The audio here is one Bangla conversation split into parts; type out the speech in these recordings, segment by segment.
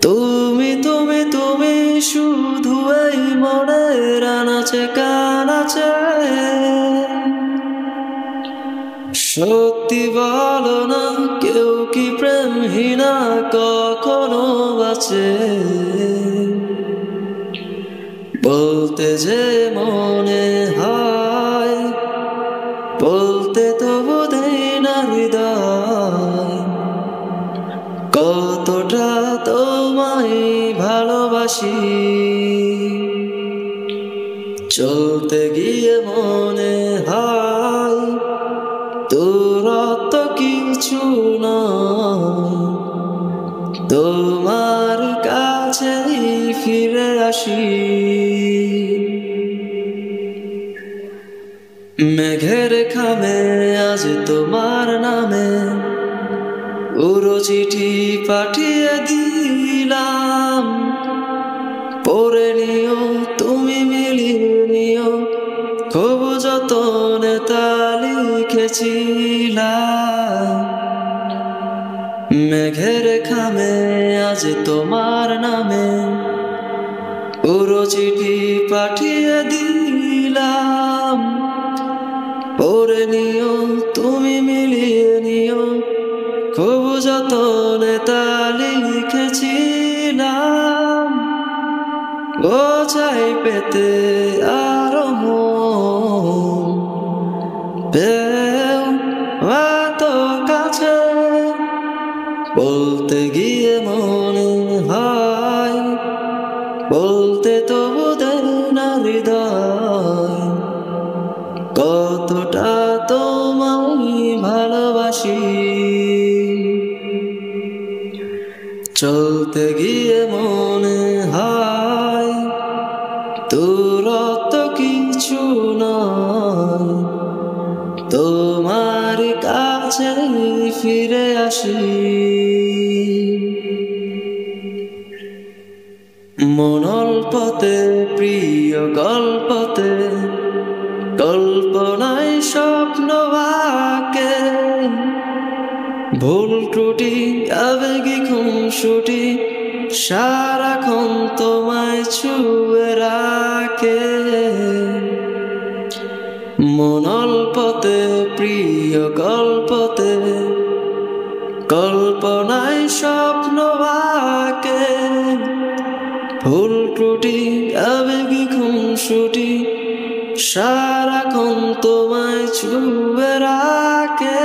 তুমি তুমি তুমি শুধু এই মনের আনাচে কানাচে, সত্যি বলো না কেউ কি প্রেমহীনা কখনো বাঁচে? বলতে যে মনে হয়, বলতে তবু দেই না হৃদয়, কতটা তোমায় ভালোবাসি। চলতে গিয়ে মনে হয় দূরত্ব কিছু নয়, তোমার কাছেই ফিরে আসি। মেঘের খামে আজ তোমার নামে উড়ো চিঠি পাঠিয়ে দিলাম, পড়ে নিও তুমি মিলিয়ে নিও, খুব যতনে তা লিখেছিলাম। মেঘের খামে আজ তোমার নামে উড়ো চিঠি পাঠিয়ে দিলাম, পড়ে নিও তুমি মিলিয়ে নিও, খুব যতনে তা লিখেছিলাম। ও চাই পেতে আরো মন, পেও এত কাছে, বলতে গিয়ে মনে হয়, বলতে তবু দেয় না হৃদয়, কতটা তোমায় ভালোবাসি। চলতে গিয়ে মনে হয় দূরত্ব কিছু নয়, তোমার কাছে ফিরে আসি। মনল্পতে প্রিয় গল্পতে, কল্পনায় স্বপ্ন আঁকে, ভুল ত্রুটি আবেগী খুনসুটি সারাক্ষণ তোমায় ছুঁয়ে রাখে। মনল্পতে প্রিয় গল্পতে, কল্পনায় স্বপ্ন আঁকে, ভুল ত্রুটি আবেগী খুনসুটি সারাক্ষণ তোমায় ছুঁয়ে রাখে।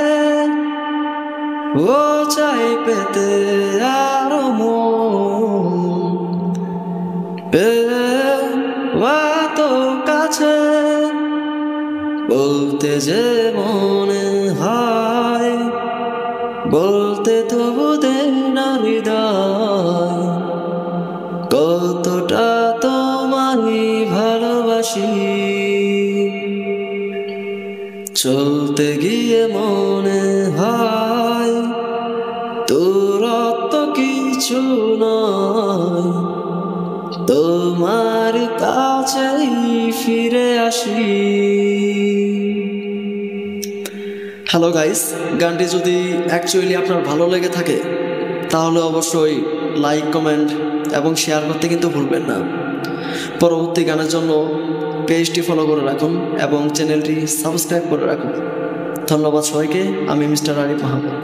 ও চাই পেতে আরো মন, এত কাছে, বলতে যে মনে হয়, বলতে তবু দেয় না হৃদয়, কতটা তোমায় ভালোবাসি। চলতে গিয়ে মনে হয় দূরত্ব কিছু নয়, তোমার কাছেই ফিরে আসি। হ্যালো গাইস, গানটি যদি অ্যাকচুয়ালি আপনার ভালো লেগে থাকে তাহলে অবশ্যই লাইক, কমেন্ট এবং শেয়ার করতে কিন্তু ভুলবেন না। পরবর্তী গানের জন্য পেজটি ফলো করে রাখুন এবং চ্যানেলটি সাবস্ক্রাইব করে রাখুন। ধন্যবাদ সবাইকে। আমি মিস্টার আরিফ মাহমুদ।